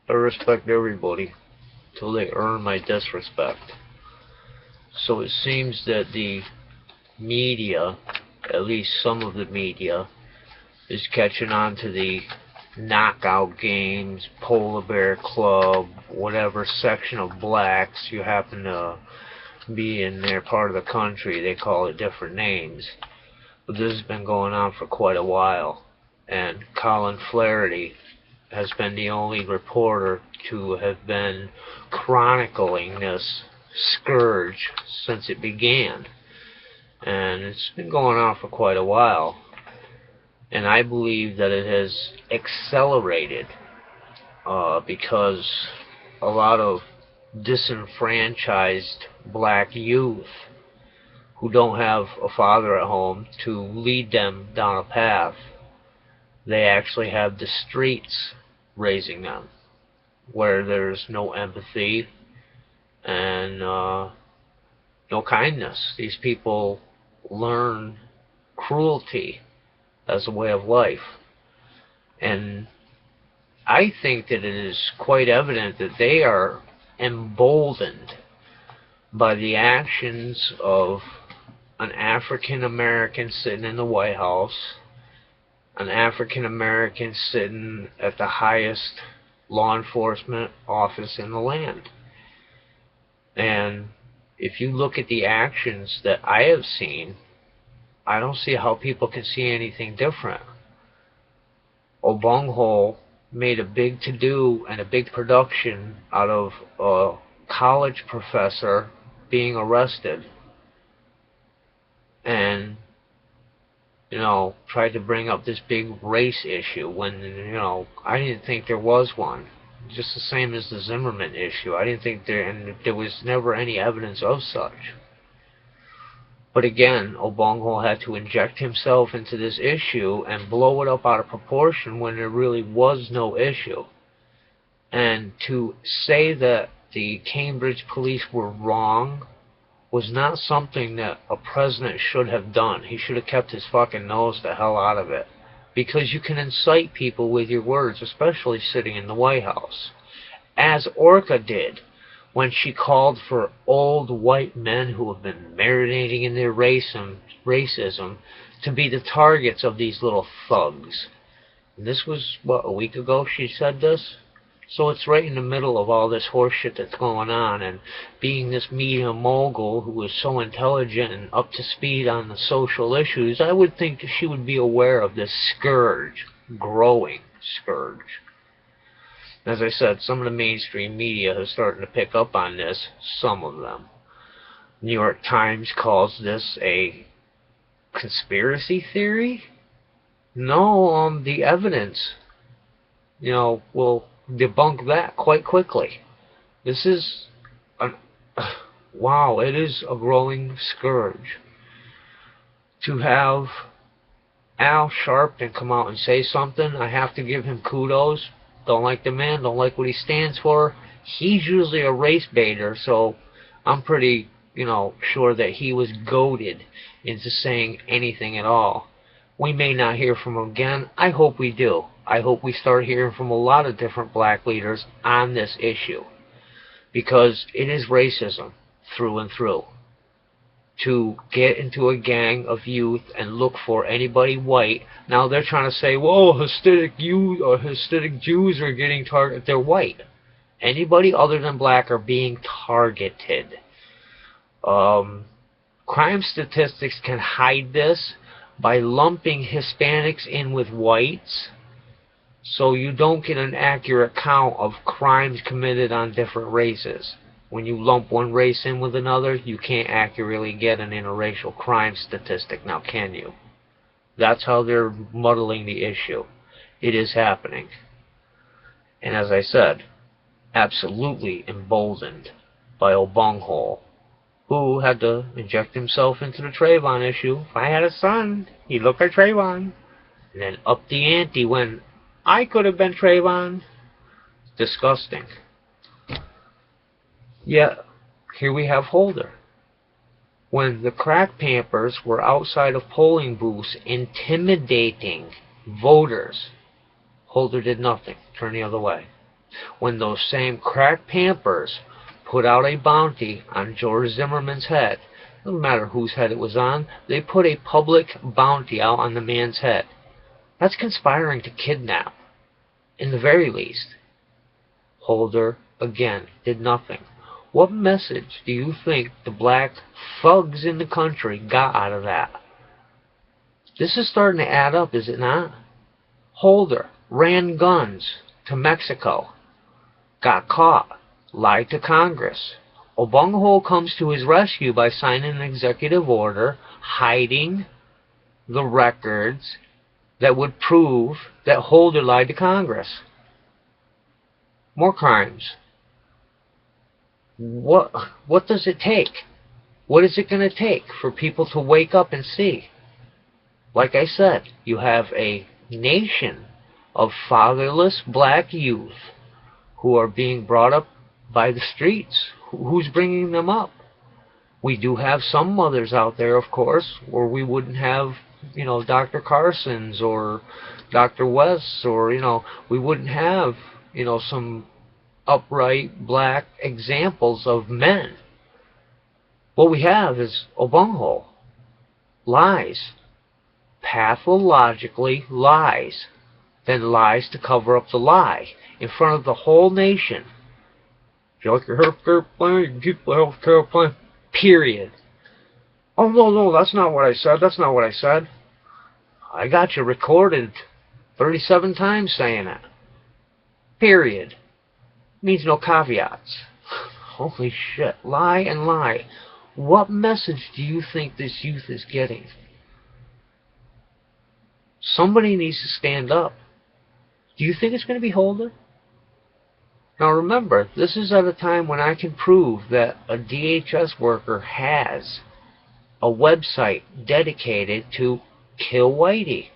I respect everybody till they earn my disrespect. So it seems that the media, at least some of the media, is catching on to the knockout games, Polar Bear Club, whatever section of blacks you happen to be in their part of the country. They call it different names. But this has been going on for quite a while. And Colin Flaherty has been the only reporter to have been chronicling this scourge since it began. And it's been going on for quite a while. And I believe that it has accelerated because a lot of disenfranchised black youth who don't have a father at home to lead them down a path, they actually have the streets raising them, where there's no empathy and no kindness. These people learn cruelty as a way of life. And I think that it is quite evident that they are emboldened by the actions of an African American sitting in the White House, an African American sitting at the highest law enforcement office in the land. And if you look at the actions that I have seen, I don't see how people can see anything different. Obonghole made a big to-do and a big production out of a college professor being arrested, and tried to bring up this big race issue when I didn't think there was one. Just the same as the Zimmerman issue. I didn't think there was never any evidence of such. But again, Obonghole had to inject himself into this issue and blow it up out of proportion when there really was no issue. And to say that the Cambridge police were wrong was not something that a president should have done. He should have kept his fucking nose the hell out of it. Because you can incite people with your words, especially sitting in the White House. As Orca did when she called for old white men who have been marinating in their racism to be the targets of these little thugs. And this was, what, a week ago she said this? So it's right in the middle of all this horseshit that's going on, and being this media mogul who is so intelligent and up to speed on the social issues, I would think that she would be aware of this scourge, growing scourge. As I said, some of the mainstream media is starting to pick up on this, some of them. New York Times calls this a conspiracy theory? No, the evidence, will debunk that quite quickly. This is wow, it is a growing scourge. To have Al Sharpton come out and say something, I have to give him kudos. Don't like the man, don't like what he stands for. He's usually a race baiter, so I'm pretty, sure that he was goaded into saying anything at all. We may not hear from him again. I hope we do. I hope we start hearing from a lot of different black leaders on this issue. Because it is racism through and through. To get into a gang of youth and look for anybody white. Now they're trying to say, whoa, Hasidic Jews are getting targeted. They're white. Anybody other than black are being targeted. Crime statistics can hide this by lumping Hispanics in with whites, so you don't get an accurate count of crimes committed on different races. When you lump one race in with another, you can't accurately get an interracial crime statistic, now can you? That's how they're muddling the issue. It is happening. And as I said, absolutely emboldened by Obonghole, who had to inject himself into the Trayvon issue. If I had a son, he'd look like Trayvon. And then up the ante when I could have been Trayvon. Disgusting. Yet, here we have Holder. When the crack pampers were outside of polling booths intimidating voters, Holder did nothing. Turned the other way. when those same crack Pampers put out a bounty on George Zimmerman's head. Doesn't matter whose head it was on. They put a public bounty out on the man's head. That's conspiring to kidnap, in the very least. Holder, again, did nothing. What message do you think the black thugs in the country got out of that? This is starting to add up, is it not? Holder ran guns to Mexico, got caught, lied to Congress. Obunghole comes to his rescue by signing an executive order hiding the records that would prove that Holder lied to Congress. More crimes. What does it take? What is it going to take for people to wake up and see? Like I said, you have a nation of fatherless black youth who are being brought up by the streets. Who's bringing them up? We do have some mothers out there, of course, or we wouldn't have, Dr. Carson's or Dr. West's, or, we wouldn't have, some upright black examples of men. What we have is Obunghole. Lies. Pathologically lies. Then lies to cover up the lie in front of the whole nation. If you like your healthcare plan, you can keep the healthcare plan. Period. Oh, no, that's not what I said. That's not what I said. I got you recorded 37 times saying it. Period. Means no caveats. Holy shit. Lie and lie. What message do you think this youth is getting? Somebody needs to stand up. Do you think it's going to be Holder? Now remember, this is at a time when I can prove that a DHS worker has a website dedicated to kill Whitey.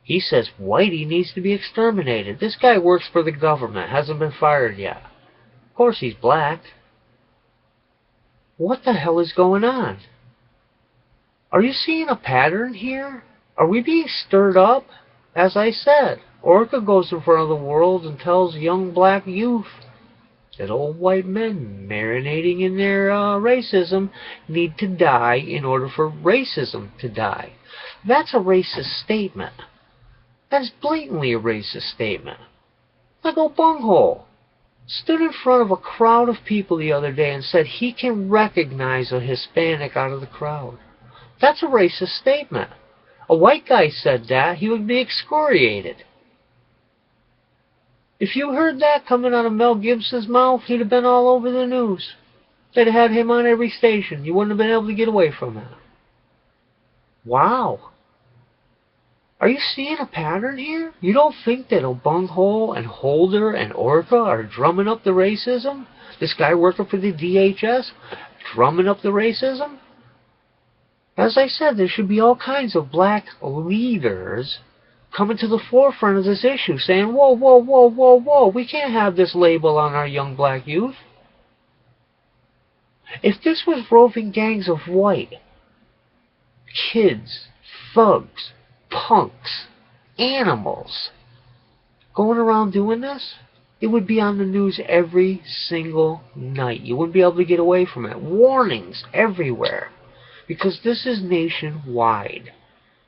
He says Whitey needs to be exterminated. This guy works for the government, hasn't been fired yet. Of course he's black. What the hell is going on? Are you seeing a pattern here? Are we being stirred up? As I said, Orca goes in front of the world and tells young black youth that old white men marinating in their racism need to die in order for racism to die. That's a racist statement. That's blatantly a racist statement. Like Obunghole stood in front of a crowd of people the other day and said he can recognize a Hispanic out of the crowd. That's a racist statement. A white guy said that, he would be excoriated. If you heard that coming out of Mel Gibson's mouth, he'd have been all over the news. They'd have had him on every station. You wouldn't have been able to get away from it. Wow. Are you seeing a pattern here? You don't think that Obunghole and Holder and Orca are drumming up the racism? This guy working for the DHS drumming up the racism? As I said, there should be all kinds of black leaders coming to the forefront of this issue, saying, whoa, whoa, whoa, whoa, whoa, we can't have this label on our young black youth. If this was roving gangs of white, kids, thugs, punks, animals, going around doing this, it would be on the news every single night. You wouldn't be able to get away from it. Warnings everywhere. Because this is nationwide.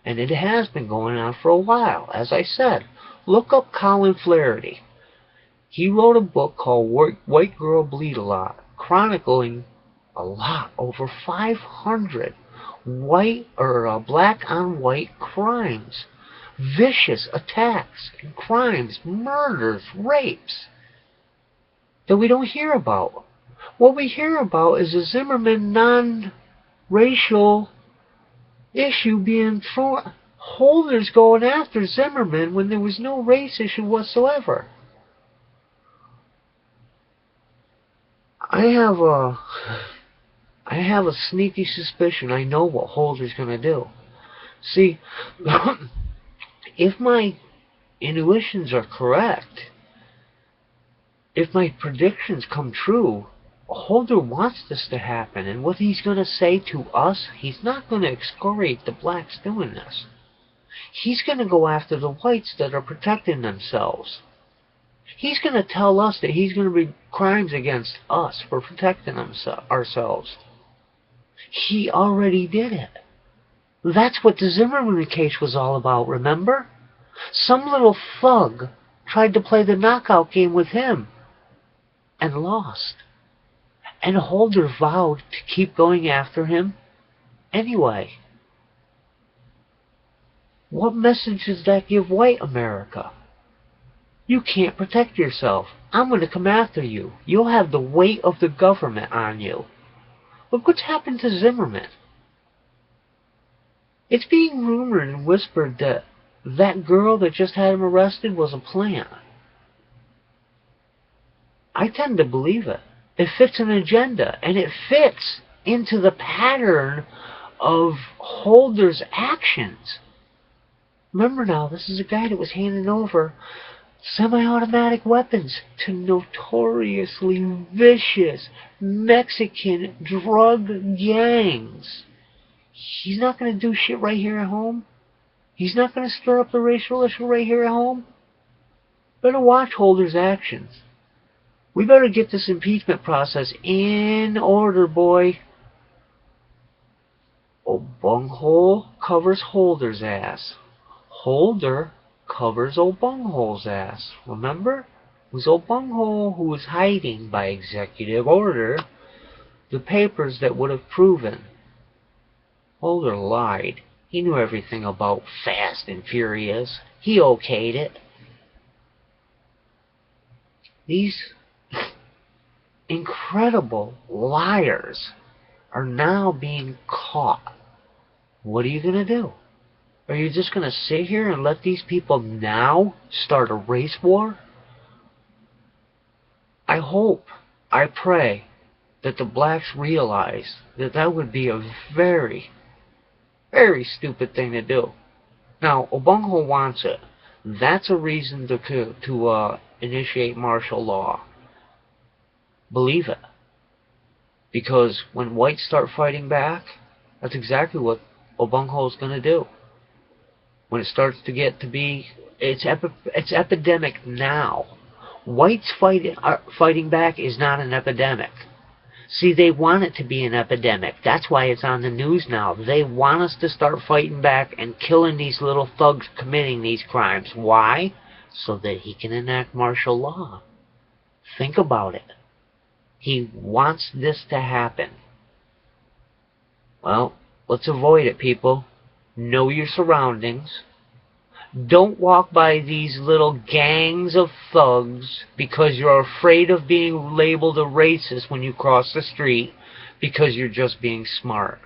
And it has been going on for a while. As I said, look up Colin Flaherty. He wrote a book called White Girl Bleed a Lot, chronicling a lot, over 500 white or black on white crimes, vicious attacks and crimes, murders, rapes that we don't hear about. What we hear about is a Zimmerman non-racial issue being thrown. Holder's going after Zimmerman when there was no race issue whatsoever. I have a sneaky suspicion I know what Holder's going to do. See, if my intuitions are correct, if my predictions come true, Holder wants this to happen. And what he's going to say to us, he's not going to excoriate the blacks doing this. He's going to go after the whites that are protecting themselves. He's going to tell us that he's going to be crimes against us for protecting ourselves. He already did it. That's what the Zimmerman case was all about, remember? Some little thug tried to play the knockout game with him and lost. And Holder vowed to keep going after him anyway. What message does that give white America? You can't protect yourself. I'm going to come after you. You'll have the weight of the government on you. Look what's happened to Zimmerman. It's being rumored and whispered that that girl that just had him arrested was a plant. I tend to believe it. It fits an agenda, and it fits into the pattern of Holder's actions. Remember now, this is a guy that was handing over semi-automatic weapons to notoriously vicious Mexican drug gangs. He's not going to do shit right here at home. He's not going to stir up the racial issue right here at home. Better watch Holder's actions. We better get this impeachment process in order, boy. Old bunghole covers Holder's ass. Holder covers old bunghole's ass. Remember? It was old bunghole who was hiding by executive order the papers that would have proven. Holder lied. He knew everything about Fast and Furious. He okayed it. These incredible liars are now being caught. What are you going to do? Are you just going to sit here and let these people now start a race war? I hope, I pray, that the blacks realize that that would be a very, very stupid thing to do. Now, Obungo wants it. That's a reason to initiate martial law. Believe it. Because when whites start fighting back, that's exactly what Obungo is going to do. When it starts to get to be, it's epidemic now. Whites fighting back is not an epidemic. See, they want it to be an epidemic. That's why it's on the news now. They want us to start fighting back and killing these little thugs committing these crimes. Why? So that he can enact martial law. Think about it. He wants this to happen. Well, let's avoid it, people. Know your surroundings. Don't walk by these little gangs of thugs because you're afraid of being labeled a racist when you cross the street because you're just being smart.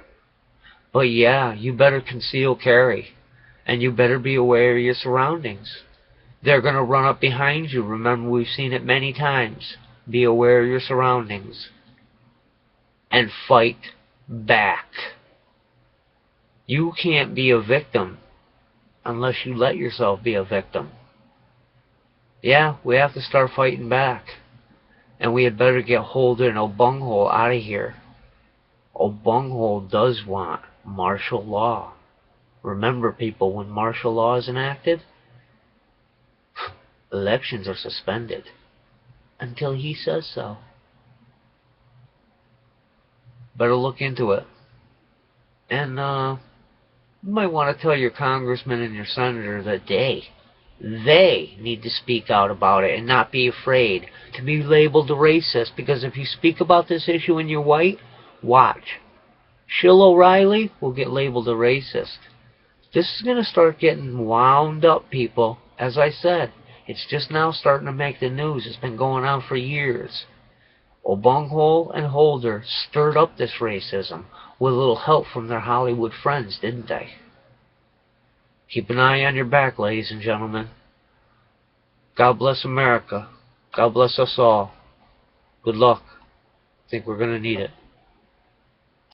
But yeah, you better conceal carry. And you better be aware of your surroundings. They're going to run up behind you. Remember, we've seen it many times. Be aware of your surroundings. And fight back. You can't be a victim unless you let yourself be a victim. Yeah, we have to start fighting back. And we had better get Holder and Obungo out of here. Obungo does want martial law. Remember, people, when martial law is enacted, elections are suspended until he says so. Better look into it. And, you might want to tell your congressman and your senator that they need to speak out about it and not be afraid to be labeled a racist, because if you speak about this issue and you're white, watch. Shill O'Reilly will get labeled a racist. This is going to start getting wound up, people. As I said, it's just now starting to make the news. It's been going on for years. Obungo and Holder stirred up this racism with a little help from their Hollywood friends, didn't they? Keep an eye on your back, ladies and gentlemen. God bless America. God bless us all. Good luck. I think we're going to need it.